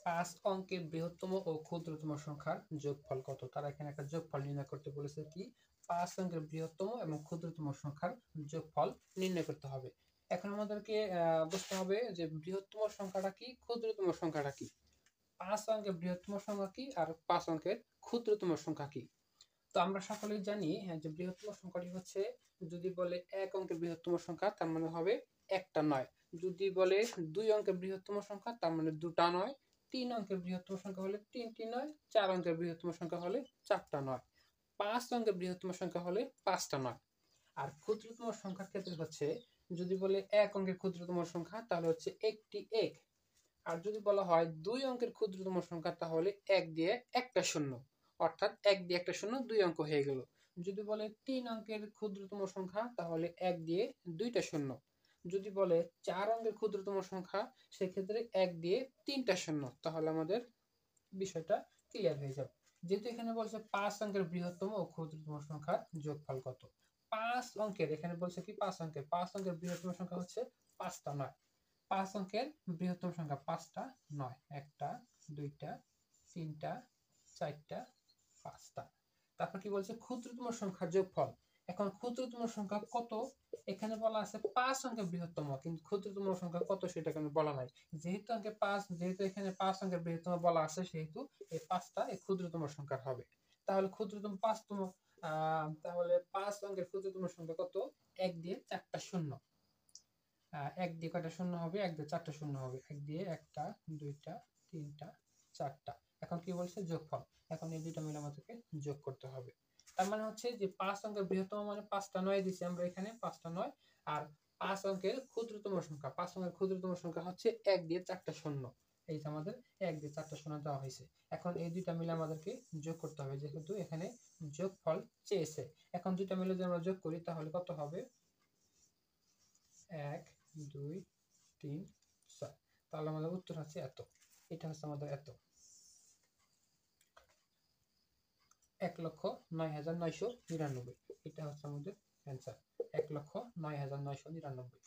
5 অঙ্কের বৃহত্তম ও ক্ষুদ্রতম সংখ্যার যোগফল কত? তারা এখানে একটা যোগফল নির্ণয় করতে বলেছে কি 5 অঙ্কের বৃহত্তম এবং ক্ষুদ্রতম সংখ্যার যোগফল নির্ণয় করতে হবে। এখন আমাদেরকে বুঝতে হবে যে বৃহত্তম সংখ্যাটা কি, ক্ষুদ্রতম সংখ্যাটা কি। 5 অঙ্কের বৃহত্তম সংখ্যা কি আর 5 অঙ্কের ক্ষুদ্রতম সংখ্যা কি? তো আমরা সকলেই জানি যে বৃহত্তম সংখ্যাটি হচ্ছে, যদি বলে 1 অঙ্কের বৃহত্তম সংখ্যা তার মানে হবে একটা 9। যদি বলে 2 অঙ্কের বৃহত্তম সংখ্যা তার মানে দুটা 9। 3 অঙ্কের বৃহত্তম সংখ্যা হলে 3টি 9। 4 অঙ্কের বৃহত্তম সংখ্যা হলে 4টা 9। 5 অঙ্কের বৃহত্তম সংখ্যা হলে 5টা 9। আর ক্ষুদ্রতম সংখ্যার ক্ষেত্রে হচ্ছে, যদি বলে 1 অঙ্কের ক্ষুদ্রতম সংখ্যা তাহলে হচ্ছে একটি 1। আর যদি বলা হয় 2 অঙ্কের ক্ষুদ্রতম সংখ্যা তাহলে 1 দিয়ে একটা শূন্য, অর্থাৎ 1 দিয়ে একটা শূন্য 2 অঙ্ক হয়ে গেল। যদি বলে 3 অঙ্কের ক্ষুদ্রতম সংখ্যা তাহলে 1 দিয়ে দুইটা শূন্য। যদি বলে 4 অঙ্কের ক্ষুদ্রতম সংখ্যা সেক্ষেত্রে 1 দিয়ে তিনটা শূন্য। তাহলে আমাদের বিষয়টা ক্লিয়ার হয়ে যাবে। যেহেতু এখানে বলছে 5 অঙ্কের বৃহত্তম ও ক্ষুদ্রতম সংখ্যার যোগফল কত। 5 অঙ্কের, এখানে বলছে কি 5 অঙ্কের বৃহত্তম সংখ্যা হচ্ছে 5টা 9। 5 অঙ্কের বৃহত্তম সংখ্যা 5টা 9, একটা, দুইটা, তিনটা, চারটা, 5টা। তারপর কি বলছে ক্ষুদ্রতম সংখ্যার যোগফল। এখন ক্ষুদ্রতম সংখ্যা কত, এখানে বলা আছে 5 অঙ্কের বৃহত্তম, কিন্তু ক্ষুদ্রতম সংখ্যা কত সেটা এখানে বলা নাই। যেহেতু এখানে 5 অঙ্কের বৃহত্তম বলা আছে, সেহেতু এই 5টা এই ক্ষুদ্রতম সংখ্যার হবে। তাহলে ক্ষুদ্রতম 5তম, তাহলে 5 অঙ্কের ক্ষুদ্রতম সংখ্যা কত? 1 দিয়ে 4টা শূন্য। 1 দিয়ে কয়টা শূন্য হবে? 1 দিয়ে 4টা শূন্য হবে। 1 দিয়ে একটা, দুইটা, তিনটা, 4টা। এখন কি বলছে? যোগফল। এখন এই দুইটা মিলে আমাদেরকে যোগ করতে হবে। তার মানে হচ্ছে যে 5 অঙ্কের বৃহত্তম মানে 5টা 9 দিছি আমরা এখানে, 5টা 9। আর 5 অঙ্কের ক্ষুদ্রতম সংখ্যা, 5 অঙ্কের ক্ষুদ্রতম সংখ্যা হচ্ছে 1 দিয়ে 4টা শূন্য। এই যে আমাদের 1 দিয়ে 4টা শূন্য দেওয়া হয়েছে। এখন এই দুইটা মিলে আমাদেরকে যোগ করতে হবে, যেহেতু এখানে যোগফল চেয়েছে। এখন দুইটা মিলে যদি আমরা যোগ করি তাহলে কত হবে? 1, 2, 3, 4। তাহলে আমাদের উত্তর হচ্ছে এত। এটা হচ্ছে আমাদের এত, 1,09,999। এটা হচ্ছে আমাদের অ্যান্সার, 1,09,999।